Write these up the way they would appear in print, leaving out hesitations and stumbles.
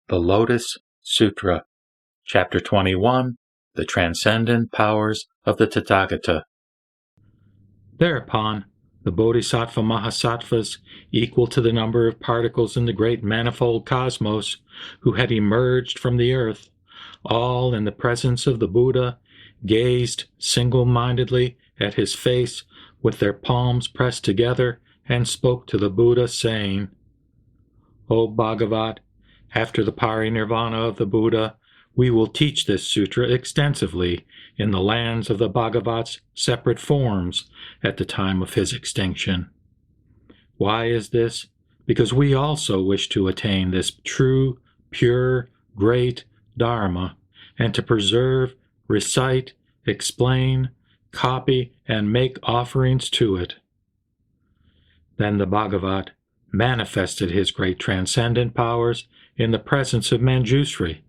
The Lotus Sutra, Chapter 21, The Transcendent Powers of the Tathagata. Thereupon, the Bodhisattva Mahasattvas, equal to the number of particles in the great manifold cosmos, who had emerged from the earth, all in the presence of the Buddha, gazed single-mindedly at his face with their palms pressed together and spoke to the Buddha, saying, "O Bhagavat, after the parinirvana of the Buddha, we will teach this sutra extensively in the lands of the Bhagavat's separate forms at the time of his extinction. Why is this? Because we also wish to attain this true, pure, great Dharma, and to preserve, recite, explain, copy, and make offerings to it." Then the Bhagavat manifested his great transcendent powers in the presence of Manjusri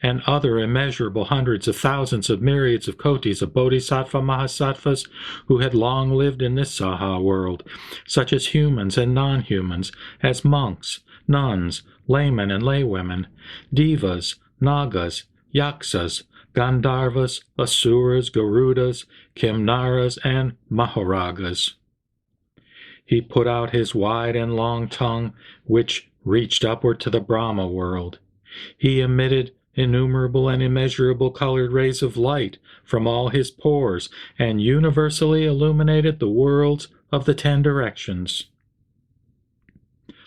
and other immeasurable hundreds of thousands of myriads of kotis of Bodhisattva Mahasattvas who had long lived in this Saha world, such as humans and non-humans, as monks, nuns, laymen and laywomen, devas, nagas, yaksas, Gandharvas, asuras, garudas, kimnaras, and maharagas. He put out his wide and long tongue, which reached upward to the Brahma world. He emitted innumerable and immeasurable colored rays of light from all his pores, and universally illuminated the worlds of the 10 directions.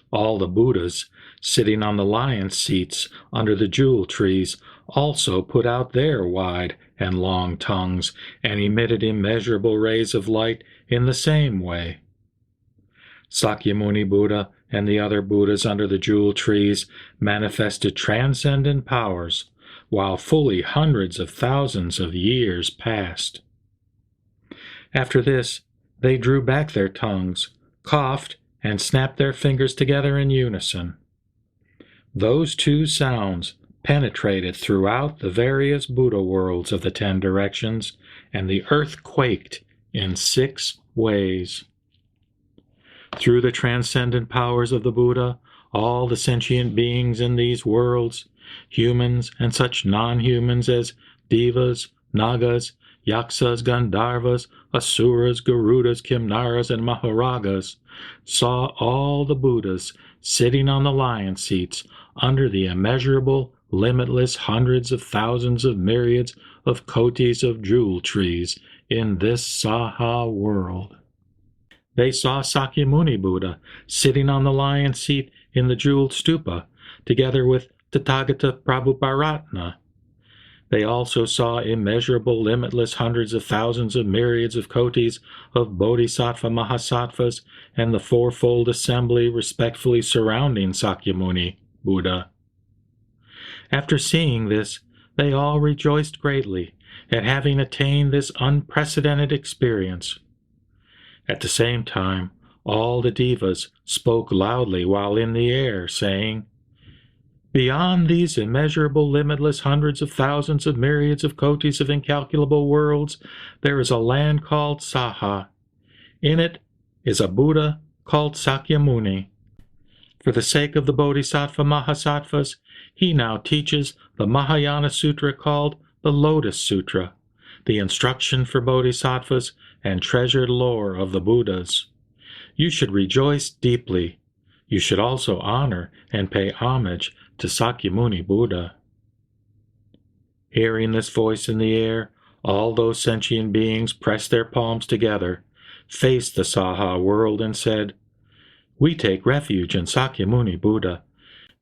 All the Buddhas, sitting on the lion seats under the jewel trees, also put out their wide and long tongues, and emitted immeasurable rays of light in the same way. Sakyamuni Buddha and the other Buddhas under the jewel trees manifested transcendent powers, while fully hundreds of thousands of years passed. After this, they drew back their tongues, coughed, and snapped their fingers together in unison. Those two sounds penetrated throughout the various Buddha worlds of the 10 directions, and the earth quaked in 6 ways. Through the transcendent powers of the Buddha, all the sentient beings in these worlds, humans and such non-humans as devas, nagas, yaksas, gandharvas, asuras, garudas, kimnaras, and maharagas, saw all the Buddhas sitting on the lion seats under the immeasurable, limitless hundreds of thousands of myriads of kotis of jewel trees in this Saha world. They saw Sakyamuni Buddha sitting on the lion seat in the jeweled stupa, together with Tathagata Prabhuparatna. They also saw immeasurable, limitless hundreds of thousands of myriads of kotis of Bodhisattva Mahasattvas and the fourfold assembly respectfully surrounding Sakyamuni Buddha. After seeing this, they all rejoiced greatly at having attained this unprecedented experience. At the same time, all the devas spoke loudly while in the air, saying, "Beyond these immeasurable, limitless hundreds of thousands of myriads of kotis of incalculable worlds, there is a land called Saha. In it is a Buddha called Sakyamuni. For the sake of the Bodhisattva Mahasattvas, he now teaches the Mahayana Sutra called the Lotus Sutra, the instruction for Bodhisattvas and treasured lore of the Buddhas. You should rejoice deeply. You should also honor and pay homage to Sakyamuni Buddha." Hearing this voice in the air, all those sentient beings pressed their palms together, faced the Saha world, and said, "We take refuge in Sakyamuni Buddha.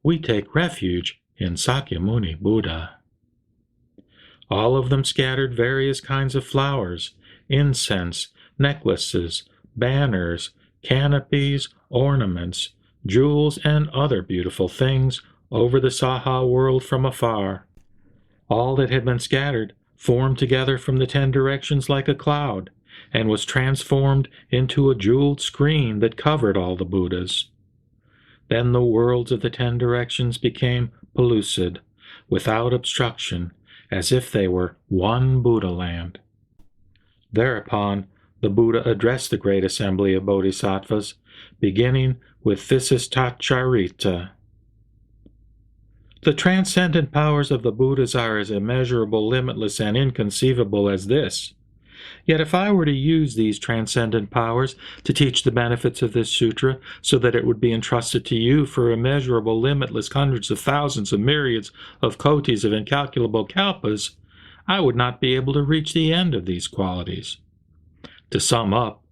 We take refuge in Sakyamuni Buddha." All of them scattered various kinds of flowers, incense, necklaces, banners, canopies, ornaments, jewels, and other beautiful things over the Saha world from afar. All that had been scattered formed together from the 10 directions like a cloud, and was transformed into a jeweled screen that covered all the Buddhas. Then the worlds of the 10 directions became pellucid, without obstruction, as if they were one Buddha land. Thereupon, the Buddha addressed the great assembly of bodhisattvas, beginning with Visistacharita. The transcendent powers of the Buddhas are as immeasurable, limitless, and inconceivable as this. Yet if I were to use these transcendent powers to teach the benefits of this sutra so that it would be entrusted to you for immeasurable, limitless, hundreds of thousands of myriads of kotis of incalculable kalpas, I would not be able to reach the end of these qualities. To sum up,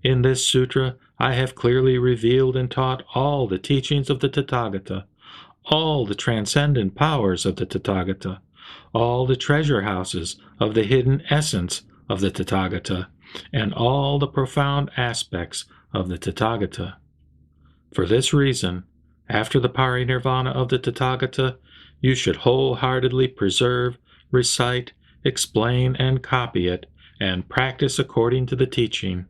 in this sutra I have clearly revealed and taught all the teachings of the Tathagata, all the transcendent powers of the Tathagata, all the treasure houses of the hidden essence of the Tathagata, and all the profound aspects of the Tathagata. For this reason, after the parinirvana of the Tathagata, you should wholeheartedly preserve, recite, explain, and copy it, and practice according to the teaching.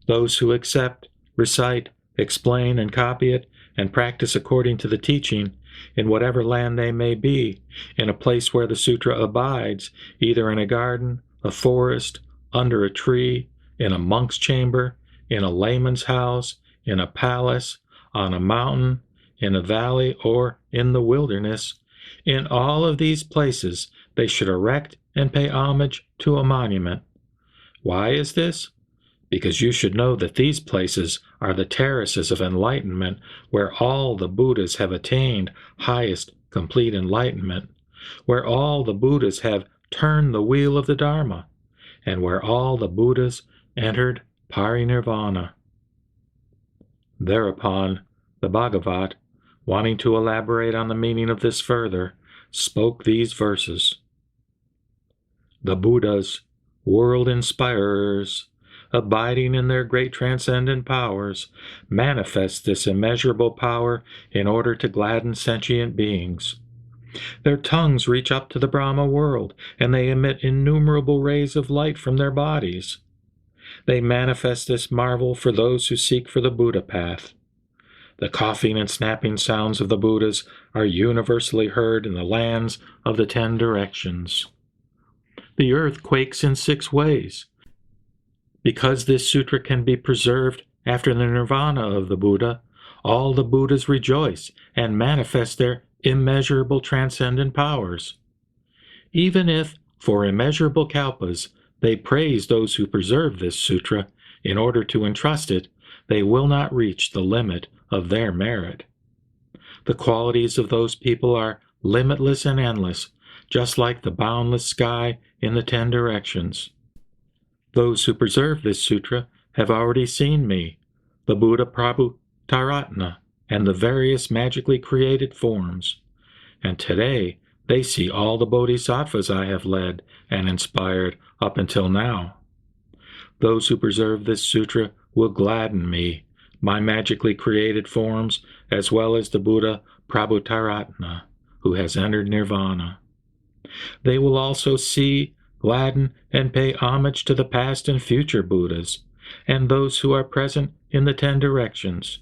Those who accept, recite, explain, and copy it, and practice according to the teaching, in whatever land they may be, in a place where the sutra abides, either in a garden, a forest, under a tree, in a monk's chamber, in a layman's house, in a palace, on a mountain, in a valley, or in the wilderness, in all of these places they should erect and pay homage to a monument. Why is this? Because you should know that these places are the terraces of enlightenment where all the Buddhas have attained highest complete enlightenment, where all the Buddhas have turned the wheel of the Dharma, and where all the Buddhas entered parinirvana. Thereupon, the Bhagavat, wanting to elaborate on the meaning of this further, spoke these verses. The Buddhas, world inspirers, abiding in their great transcendent powers, manifest this immeasurable power in order to gladden sentient beings. Their tongues reach up to the Brahma world, and they emit innumerable rays of light from their bodies. They manifest this marvel for those who seek for the Buddha path. The coughing and snapping sounds of the Buddhas are universally heard in the lands of the 10 directions. The earth quakes in 6 ways. Because this sutra can be preserved after the nirvana of the Buddha, all the Buddhas rejoice and manifest their immeasurable transcendent powers. Even if, for immeasurable kalpas, they praise those who preserve this sutra in order to entrust it, they will not reach the limit of their merit. The qualities of those people are limitless and endless, just like the boundless sky in the 10 directions. Those who preserve this sutra have already seen me, the Buddha Prabhutaratna, and the various magically created forms. And today they see all the bodhisattvas I have led and inspired up until now. Those who preserve this sutra will gladden me, my magically created forms, as well as the Buddha Prabhutaratna, who has entered nirvana. They will also see, gladden, and pay homage to the past and future Buddhas, and those who are present in the 10 directions.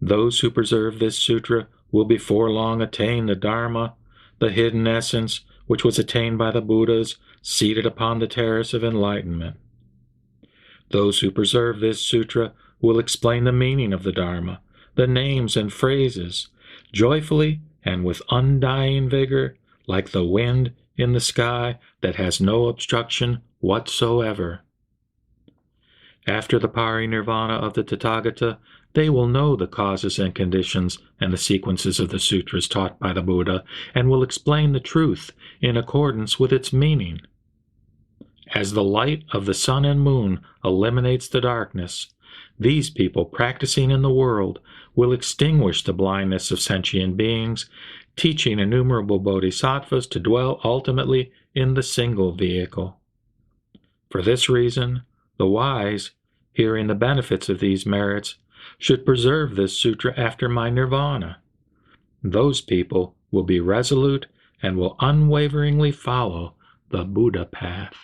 Those who preserve this sutra will before long attain the Dharma, the hidden essence which was attained by the Buddhas seated upon the terrace of enlightenment. Those who preserve this sutra will explain the meaning of the Dharma, the names and phrases, joyfully and with undying vigor, like the wind in the sky that has no obstruction whatsoever. After the parinirvana of the Tathagata, they will know the causes and conditions and the sequences of the sutras taught by the Buddha, and will explain the truth in accordance with its meaning. As the light of the sun and moon eliminates the darkness, these people practicing in the world will extinguish the blindness of sentient beings, teaching innumerable bodhisattvas to dwell ultimately in the single vehicle. For this reason, the wise, hearing the benefits of these merits, should preserve this sutra after my nirvana. Those people will be resolute and will unwaveringly follow the Buddha path.